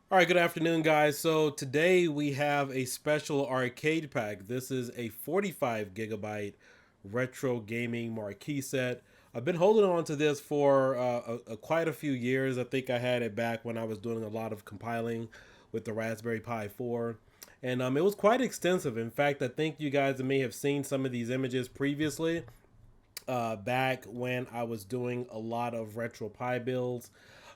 All right, good afternoon, guys. So today we have a special arcade pack. This is a 45 gigabyte retro gaming marquee set. I've been holding on to this for quite a few years. I think I had it back when I was doing a lot of compiling with the Raspberry Pi 4. And it was quite extensive. In fact, I think you guys may have seen some of these images previously back when I was doing a lot of RetroPie builds.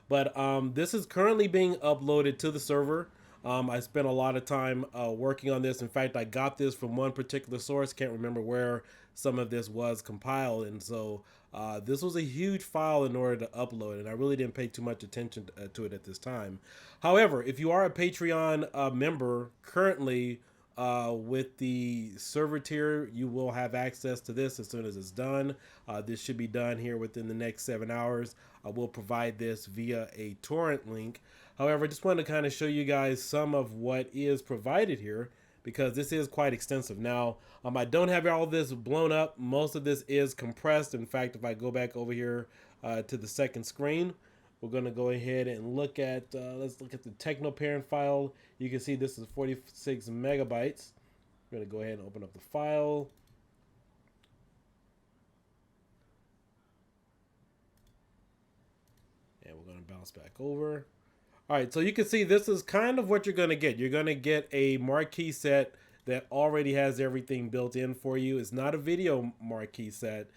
But this is currently being uploaded to the server. I spent a lot of time working on this. In fact, I got this from one particular source. Can't remember where some of this was compiled. And so this was a huge file in order to upload. And I really didn't pay too much attention to it at this time. However, if you are a Patreon member currently, with the server tier, you will have access to this as soon as it's done. This should be done here within the next 7 hours. I will provide this via a torrent link. However, I just wanted to kind of show you guys some of what is provided here because this is quite extensive. Now, I don't have all this blown up. Most of this is compressed. In fact, if I go back over here to the second screen, we're going to go ahead and look at, let's look at the technoparent file. You can see this is 46 megabytes. We're going to go ahead and open up the file. And we're going to bounce back over. All right, so you can see this is kind of what you're going to get. You're going to get a marquee set that already has everything built in for you. It's not a video marquee set.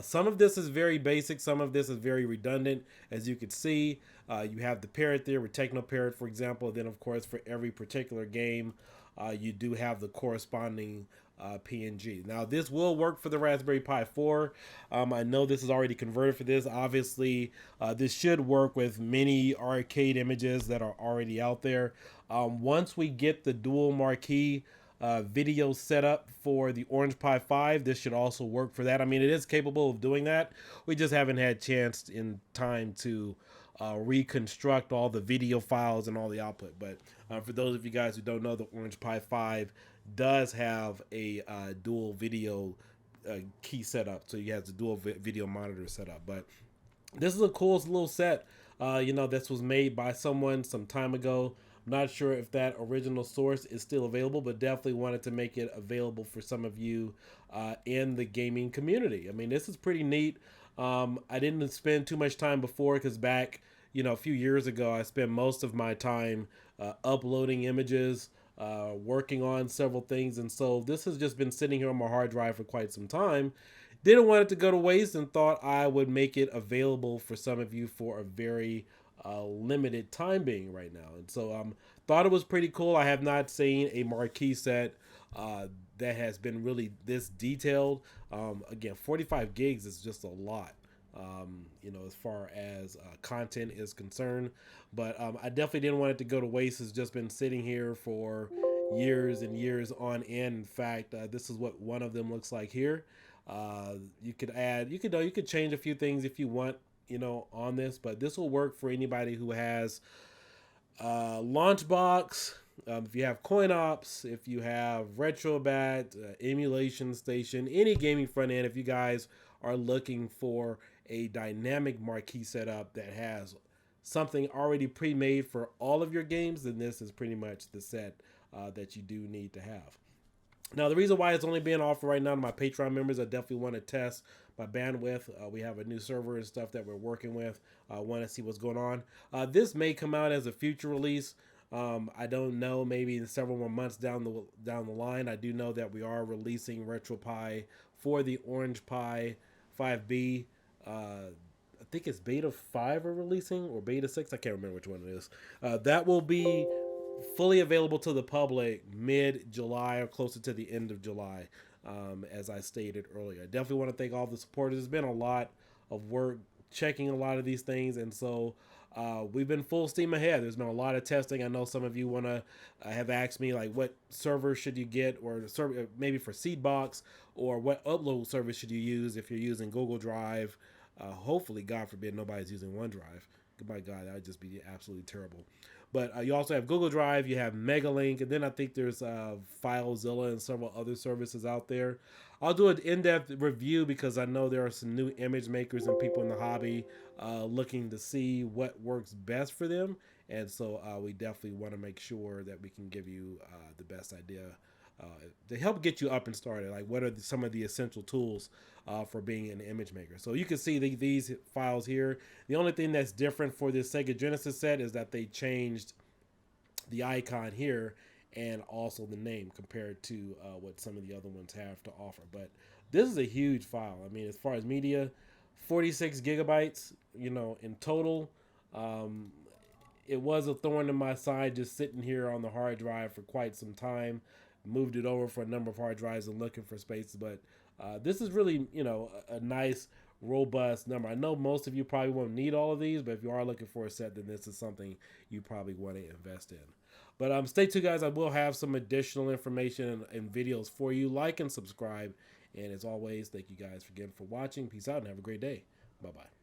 Some of this is very basic. Some of this is very redundant. As you can see, you have the parrot there with Techno Parrot, for example. Then, of course, for every particular game, you do have the corresponding PNG. Now, this will work for the Raspberry Pi 4. I know this is already converted for this. Obviously, this should work with many arcade images that are already out there. Once we get the dual marquee video setup for the Orange Pi 5, this should also work for that. I mean, it is capable of doing that. We just haven't had chance in time to reconstruct all the video files and all the output. But for those of you guys who don't know, the Orange Pi 5 does have a dual video key setup, so you have the dual video monitor setup. But this is a cool little set. This was made by someone some time ago. I'm not sure if that original source is still available, but definitely wanted to make it available for some of you in the gaming community. I mean, this is pretty neat. I didn't spend too much time before because back, a few years ago, I spent most of my time uploading images, working on several things. And so this has just been sitting here on my hard drive for quite some time. Didn't want it to go to waste and thought I would make it available for some of you for a very limited time being right now. And so thought it was pretty cool. I have not seen a marquee set that has been really this detailed. Again, 45 gigs is just a lot. As far as content is concerned. But I definitely didn't want it to go to waste. It's just been sitting here for years and years on end. In fact, this is what one of them looks like here. You could add, you could change a few things if you want, on this, but this will work for anybody who has Launchbox. If you have CoinOps, if you have RetroBat, Emulation Station, any gaming front end, if you guys are looking for a dynamic marquee setup that has something already pre-made for all of your games, then this is pretty much the set that you do need to have. Now, the reason why it's only being offered right now to my Patreon members, I definitely want to test my bandwidth. We have a new server and stuff that we're working with. I want to see what's going on. This may come out as a future release. I don't know, maybe in several more months down the line. I do know that we are releasing RetroPie for the Orange Pi 5B. I think it's beta 5 are releasing or beta 6. I can't remember which one it is. That will be fully available to the public mid-July or closer to the end of July, as I stated earlier. I definitely want to thank all the supporters. There's been a lot of work checking a lot of these things, and so we've been full steam ahead. There's been a lot of testing. I know some of you want to have asked me, like, what server should you get, or server maybe for Seedbox, or what upload service should you use if you're using Google Drive. Hopefully, God forbid, nobody's using OneDrive, my God, that would just be absolutely terrible. But you also have Google Drive, you have Megalink, and then I think there's FileZilla and several other services out there. I'll do an in-depth review because I know there are some new image makers and people in the hobby looking to see what works best for them. And so we definitely want to make sure that we can give you the best idea uh, to help get you up and started. Like, what are some of the essential tools for being an image maker? So you can see these files here. The only thing that's different for this Sega Genesis set is that they changed the icon here and also the name compared to what some of the other ones have to offer. But this is a huge file. I mean, as far as media, 46 gigabytes, in total. Um, it was a thorn in my side just sitting here on the hard drive for quite some time. Moved it over for a number of hard drives and looking for spaces, but this is really, a nice, robust number. I know most of you probably won't need all of these, but if you are looking for a set, then this is something you probably want to invest in. But stay tuned, guys. I will have some additional information and videos for you. Like and subscribe. And as always, thank you guys again for watching. Peace out and have a great day. Bye-bye.